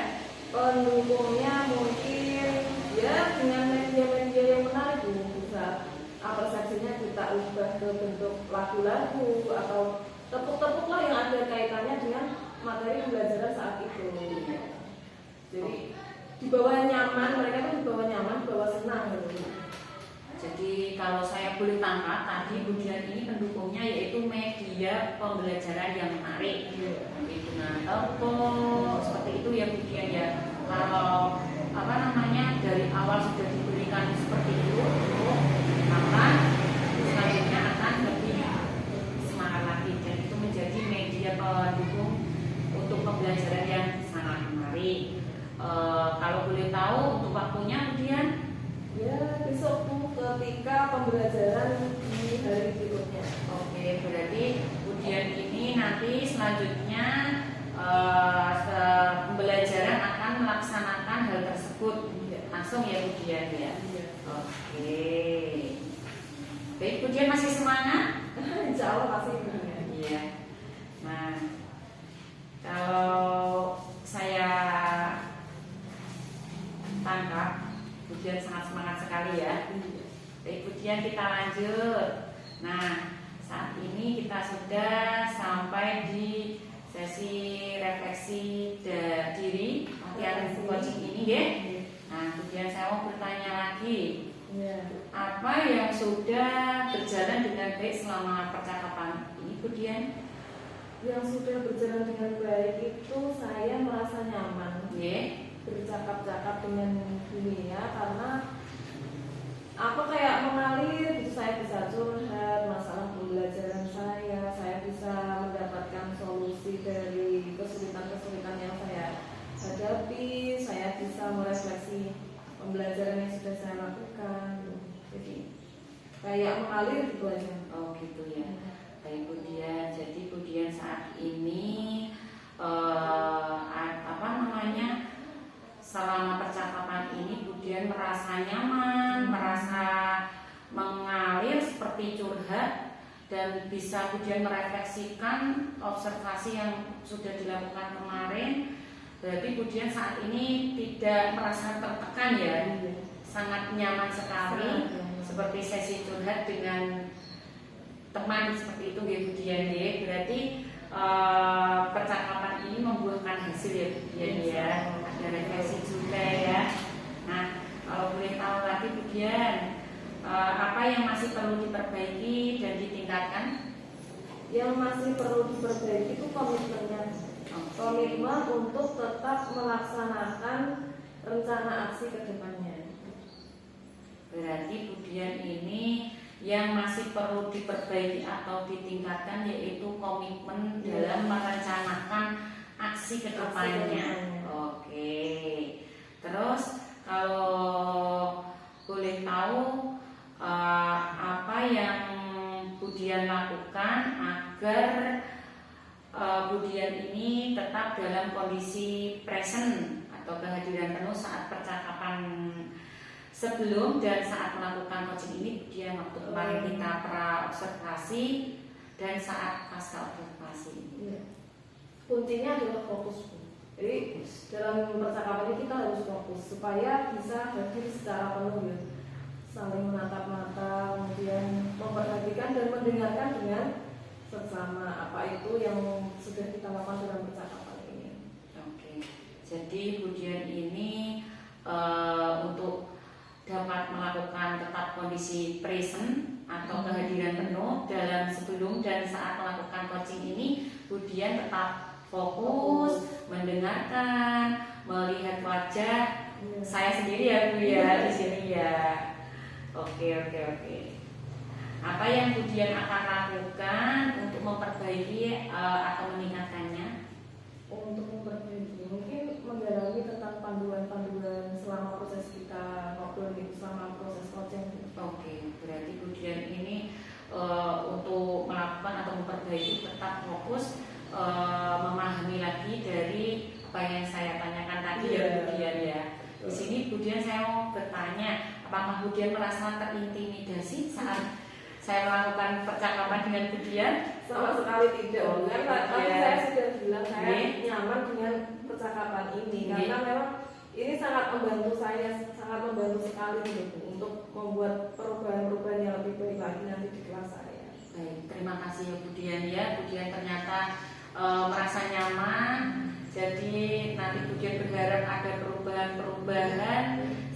pendukungnya mungkin ya dengan media-media yang menarik, bisa persepsinya kita ubah ke bentuk lagu-lagu atau tepuk-tepuk lah yang ada kaitannya dengan materi pembelajaran saat itu. Jadi dibawa nyaman, mereka tuh dibawa nyaman, dibawa senang gitu. Jadi kalau saya boleh tangkap tadi ujian ini pendukungnya yaitu media pembelajaran yang menarik, dengan tepuk seperti itu ya kemudian ya. Kalau dari awal sudah diberikan seperti itu, maka selanjutnya akan lebih semangat lagi dan itu menjadi media pendukung untuk pembelajaran yang sangat menarik. Kalau boleh tahu untuk waktunya kemudian? Ya, besok tuh ketika pembelajaran di hari berikutnya. Oke, berarti ujian ini nanti selanjutnya pembelajaran akan melaksanakan hal tersebut langsung ya ujian ya. Oke. Baik, Budian masih semangat? Insya Allah pasti ya. Iya. Nah, kalau saya tangkap, Budian sangat semangat sekali ya. Baik, Budian kita lanjut. Nah, saat ini kita sudah sampai di sesi refleksi diri latihan coaching ini ya. Nah, kemudian saya mau bertanya lagi, apa yang sudah berjalan dengan baik selama percakapan ini, Budian? Yang sudah berjalan dengan baik itu saya merasa nyaman bercakap-cakap dengan dunia karena aku kayak mengalir gitu. Saya bisa curhat masalah pembelajaran saya bisa mendapatkan solusi dari kesulitan-kesulitan yang saya hadapi, saya bisa merefleksi pembelajaran yang sudah saya lakukan. Jadi kayak mengalir gitu aja. Oh gitu ya. Baik Budian, jadi Budian saat ini selama percakapan ini Budian merasa nyaman, merasa mengalir seperti curhat, dan bisa Budian merefleksikan observasi yang sudah dilakukan kemarin. Berarti Budian saat ini tidak merasa tertekan ya, sangat nyaman sekali, seperti sesi curhat dengan teman seperti itu ya Budian ya. Berarti percakapan ini membuahkan hasil ya Budian ya, ada refleksi juga ya. Nah, kalau boleh tahu lagi Budian, apa yang masih perlu diperbaiki dan ditingkatkan? Yang masih perlu diperbaiki itu komitmennya. Komitmen untuk tetap melaksanakan rencana aksi ke depannya. Berarti Budian ini yang masih perlu diperbaiki atau ditingkatkan yaitu komitmen dalam merencanakan aksi ke depannya. Oke. Terus kalau boleh tahu apa yang Budian lakukan agar Budian ini tetap dalam kondisi present atau kehadiran penuh saat percakapan sebelum dan saat melakukan coaching ini. Budian waktu kemarin kita pra-observasi dan saat pasca observasi. Kuncinya adalah fokus. Jadi dalam percakapan ini kita harus fokus supaya bisa hadir secara penuh ya. Saling menatap mata, kemudian memperhatikan dan mendengarkan dengan seksama apa itu yang sudah kita lakukan dalam percakapan ini. Oke. Jadi Budian ini untuk dapat melakukan tetap kondisi present atau kehadiran penuh dalam sebelum dan saat melakukan coaching ini, Budian tetap fokus, mendengarkan, melihat wajah saya sendiri ya Bu ya di sini ya. Oke. Apa yang Budian akan lakukan untuk memperbaiki atau meningkatkannya? Untuk memperbaiki mungkin mendalami tentang panduan-panduan selama proses kita ngobrol itu, selama proses coaching. Oke, berarti Budian ini untuk melakukan atau memperbaiki tetap fokus memahami lagi dari apa yang saya tanyakan tadi ya Budian ya. Di sini Budian saya mau bertanya, apakah Budian merasa terintimidasi saat saya melakukan percakapan dengan Budian? Sama sekali tidak. Tadi saya sudah bilang saya nyaman dengan percakapan ini karena memang ini sangat membantu saya, sangat membantu sekali gitu, untuk membuat perubahan-perubahan yang lebih baik lagi nanti di kelas saya. Baik, terima kasih ya Budian ya. Budian ternyata merasa nyaman. Jadi nanti Budian berharap ada perubahan-perubahan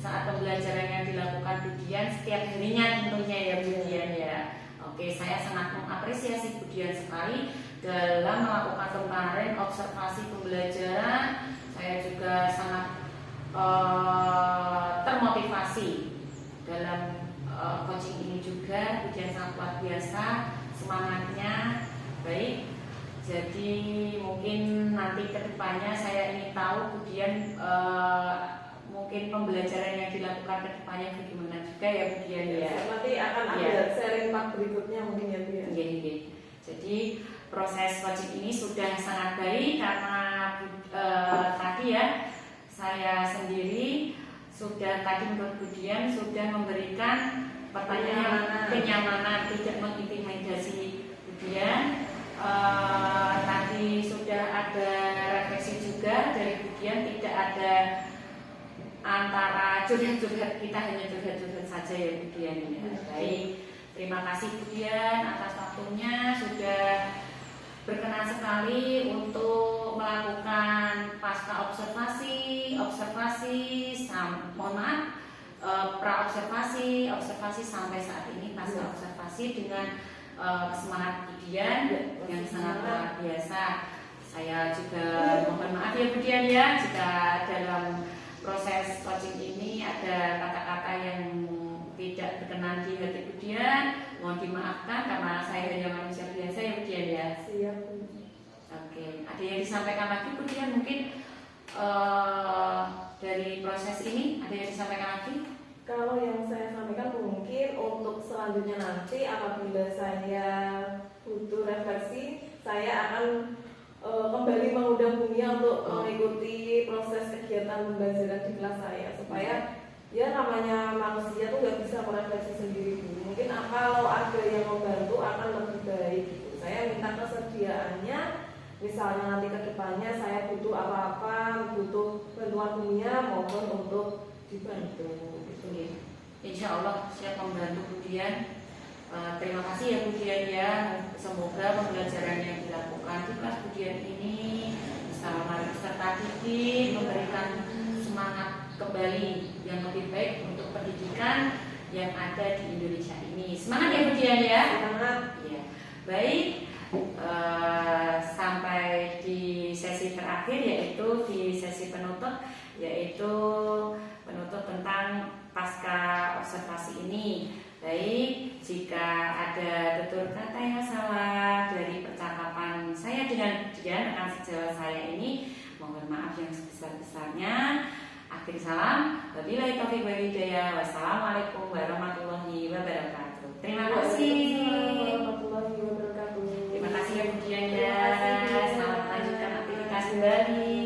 saat pembelajaran yang dilakukan Budian setiap harinya tentunya ya Budian ya. Oke, saya sangat mengapresiasi Budian sekali dalam melakukan kemarin observasi pembelajaran. Saya juga sangat termotivasi dalam coaching ini juga. Budian sangat luar biasa semangatnya. Baik. Jadi mungkin nanti kedepannya saya ingin tahu Budian mungkin pembelajaran yang dilakukan kedepannya bagaimana juga ya Budian ya. Nanti akan ada sharing part berikutnya mungkin ya Budian. Iya. Jadi proses coaching ini sudah sangat baik karena tadi ya saya sendiri sudah tadi menurut Budian sudah memberikan pertanyaan kenyamanan, tidak mengintimidasi. Kemudian tadi sudah ada refleksi juga dari Budian, tidak ada antara curhat-curhat, kita hanya curhat-curhat saja ya Budian ya. Baik, terima kasih Budian atas waktunya, sudah berkenan sekali untuk melakukan pasca observasi, pra-observasi, observasi sampai saat ini pasca observasi dengan semangat Budian yang sangat luar biasa. Saya juga mohon maaf ya Budian ya jika dalam proses coaching ini ada kata-kata yang tidak berkenan di hati Budian, mohon dimaafkan karena saya hanya manusia biasa ya Budian ya. Siap. Oke, ada yang disampaikan lagi Budian mungkin dari proses ini ada yang disampaikan lagi? Kalau yang saya sampaikan mungkin untuk selanjutnya nanti apabila saya butuh refleksi, saya akan kembali mengundang Bunia untuk mengikuti proses kegiatan pembelajaran di kelas saya supaya ya namanya manusia tuh nggak bisa merefleksi sendiri Bu. Mungkin kalau ada yang membantu akan lebih baik gitu. Saya minta kesediaannya, misalnya nanti ke depannya saya butuh apa-apa, butuh bantuan Bunia, mohon untuk dibantu gitu ya. Insya Allah siap membantu Budian. Terima kasih ya Budian ya. Semoga pembelajaran yang dilakukan di kelas Budian ini bisa menarik peserta didik, memberikan semangat kembali yang lebih baik untuk pendidikan yang ada di Indonesia ini. Semangat ya Budian ya. Semangat. Ya. Baik. Sampai di sesi terakhir yaitu di sesi penutup, yaitu penutup tentang pasca observasi ini. Baik, jika ada tutur kata yang salah dari percakapan saya dengan rekan sejawat saya ini, mohon maaf yang sebesar-besarnya. Akhir salam, wabillahi taufiq wal hidayah. Wassalamualaikum warahmatullahi wabarakatuh. Terima kasih. Warahmatullahi wabarakatuh. Terima kasih ya Budian ya. Terima kasih. Selamat melanjutkan aktivitas kembali.